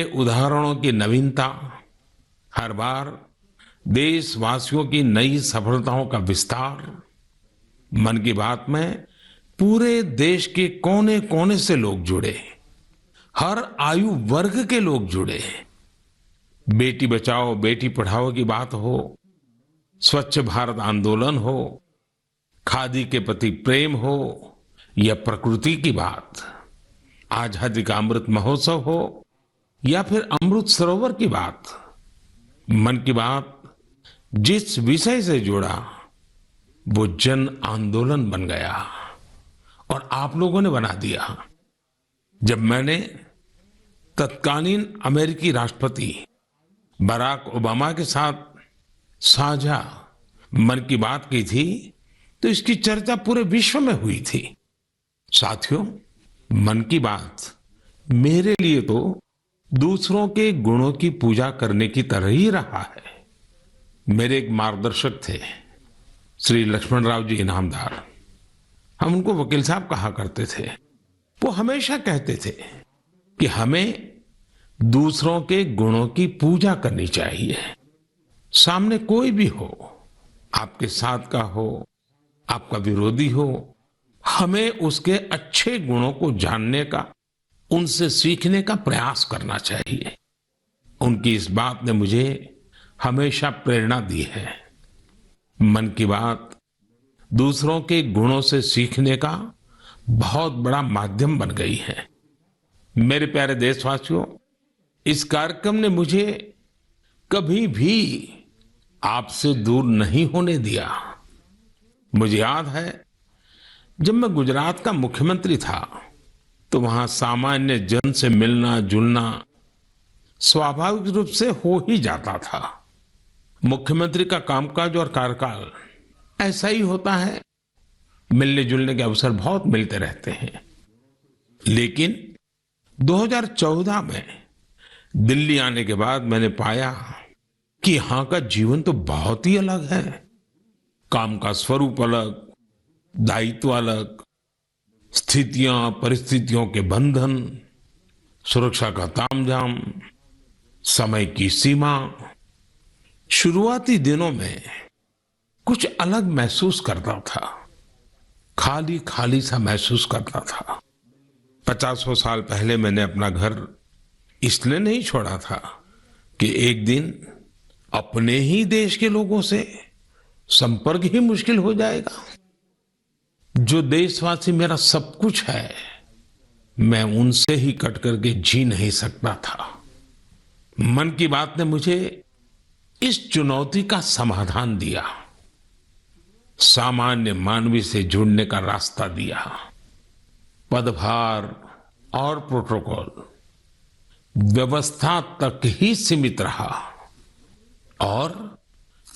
नए उदाहरणों की नवीनता, हर बार देशवासियों की नई सफलताओं का विस्तार। मन की बात में पूरे देश के कोने कोने से लोग जुड़े, हर आयु वर्ग के लोग जुड़े। बेटी बचाओ बेटी पढ़ाओ की बात हो, स्वच्छ भारत आंदोलन हो, खादी के प्रति प्रेम हो या प्रकृति की बात, आजादी का अमृत महोत्सव हो या फिर अमृत सरोवर की बात। मन की बात जिस विषय से जुड़ा वो जन आंदोलन बन गया और आप लोगों ने बना दिया। जब मैंने तत्कालीन अमेरिकी राष्ट्रपति बराक ओबामा के साथ साझा मन की बात की थी तो इसकी चर्चा पूरे विश्व में हुई थी। साथियों, मन की बात मेरे लिए तो दूसरों के गुणों की पूजा करने की तरह ही रहा है। मेरे एक मार्गदर्शक थे श्री लक्ष्मण राव जी इनामदार। हम उनको वकील साहब कहा करते थे। वो हमेशा कहते थे कि हमें दूसरों के गुणों की पूजा करनी चाहिए। सामने कोई भी हो, आपके साथ का हो, आपका विरोधी हो, हमें उसके अच्छे गुणों को जानने का, उनसे सीखने का प्रयास करना चाहिए। उनकी इस बात ने मुझे हमेशा प्रेरणा दी है। मन की बात दूसरों के गुणों से सीखने का बहुत बड़ा माध्यम बन गई है। मेरे प्यारे देशवासियों, इस कार्यक्रम ने मुझे कभी भी आपसे दूर नहीं होने दिया। मुझे याद है जब मैं गुजरात का मुख्यमंत्री था तो वहां सामान्य जन से मिलना जुलना स्वाभाविक रूप से हो ही जाता था। मुख्यमंत्री का कामकाज और कार्यकाल ऐसा ही होता है, मिलने जुलने के अवसर बहुत मिलते रहते हैं। लेकिन 2014 में दिल्ली आने के बाद मैंने पाया कि यहां का जीवन तो बहुत ही अलग है। काम का स्वरूप अलग, दायित्व अलग, स्थितियां परिस्थितियों के बंधन, सुरक्षा का तामझाम, समय की सीमा। शुरुआती दिनों में कुछ अलग महसूस करता था, खाली खाली सा महसूस करता था। 50 साल पहले मैंने अपना घर इसलिए नहीं छोड़ा था कि एक दिन अपने ही देश के लोगों से संपर्क ही मुश्किल हो जाएगा। जो देशवासी मेरा सब कुछ है, मैं उनसे ही कट करके जी नहीं सकता था। मन की बात ने मुझे इस चुनौती का समाधान दिया, सामान्य मानवी से जुड़ने का रास्ता दिया। पदभार और प्रोटोकॉल व्यवस्था तक ही सीमित रहा और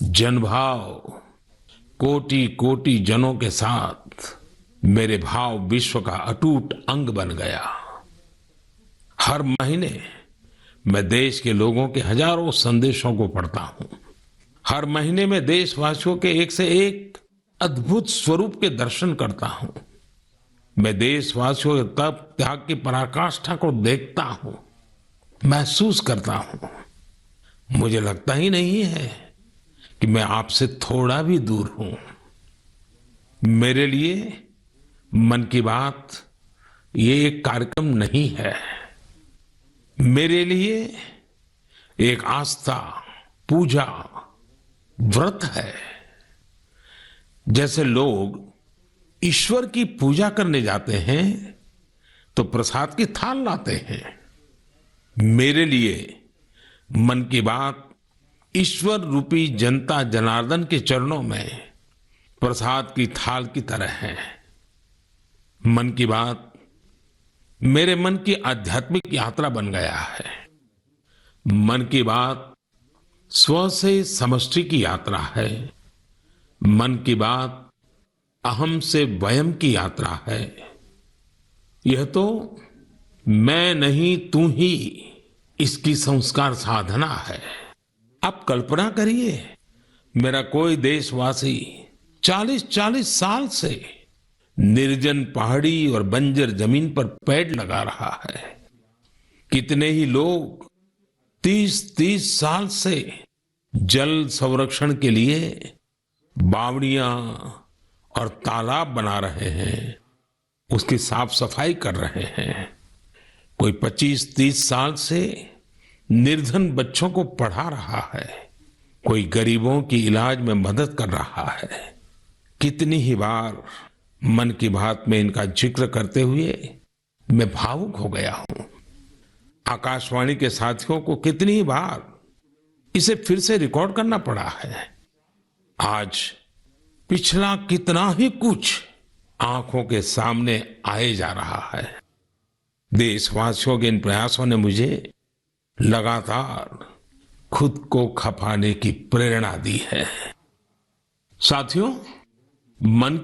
जनभाव कोटि कोटि जनों के साथ मेरे भाव विश्व का अटूट अंग बन गया। हर महीने मैं देश के लोगों के हजारों संदेशों को पढ़ता हूं। हर महीने में देशवासियों के एक से एक अद्भुत स्वरूप के दर्शन करता हूं। मैं देशवासियों के तप त्याग की पराकाष्ठा को देखता हूं, महसूस करता हूं। मुझे लगता ही नहीं है कि मैं आपसे थोड़ा भी दूर हूं। मेरे लिए मन की बात ये एक कार्यक्रम नहीं है, मेरे लिए एक आस्था, पूजा, व्रत है। जैसे लोग ईश्वर की पूजा करने जाते हैं तो प्रसाद की थाल लाते हैं, मेरे लिए मन की बात ईश्वर रूपी जनता जनार्दन के चरणों में प्रसाद की थाल की तरह है। मन की बात मेरे मन की आध्यात्मिक यात्रा बन गया है। मन की बात स्व से समष्टि की यात्रा है। मन की बात अहम से वयम की यात्रा है। यह तो मैं नहीं तू ही इसकी संस्कार साधना है। आप कल्पना करिए, मेरा कोई देशवासी 40-40 साल से निर्जन पहाड़ी और बंजर जमीन पर पेड़ लगा रहा है। कितने ही लोग 30-30 साल से जल संरक्षण के लिए बावड़ियां और तालाब बना रहे हैं, उसकी साफ सफाई कर रहे हैं। कोई 25-30 साल से निर्धन बच्चों को पढ़ा रहा है, कोई गरीबों की इलाज में मदद कर रहा है। कितनी ही बार मन की बात में इनका जिक्र करते हुए मैं भावुक हो गया हूं। आकाशवाणी के साथियों को कितनी ही बार इसे फिर से रिकॉर्ड करना पड़ा है। आज पिछला कितना ही कुछ आंखों के सामने आए जा रहा है। देशवासियों के इन प्रयासों ने मुझे लगातार खुद को खपाने की प्रेरणा दी है। साथियों, मन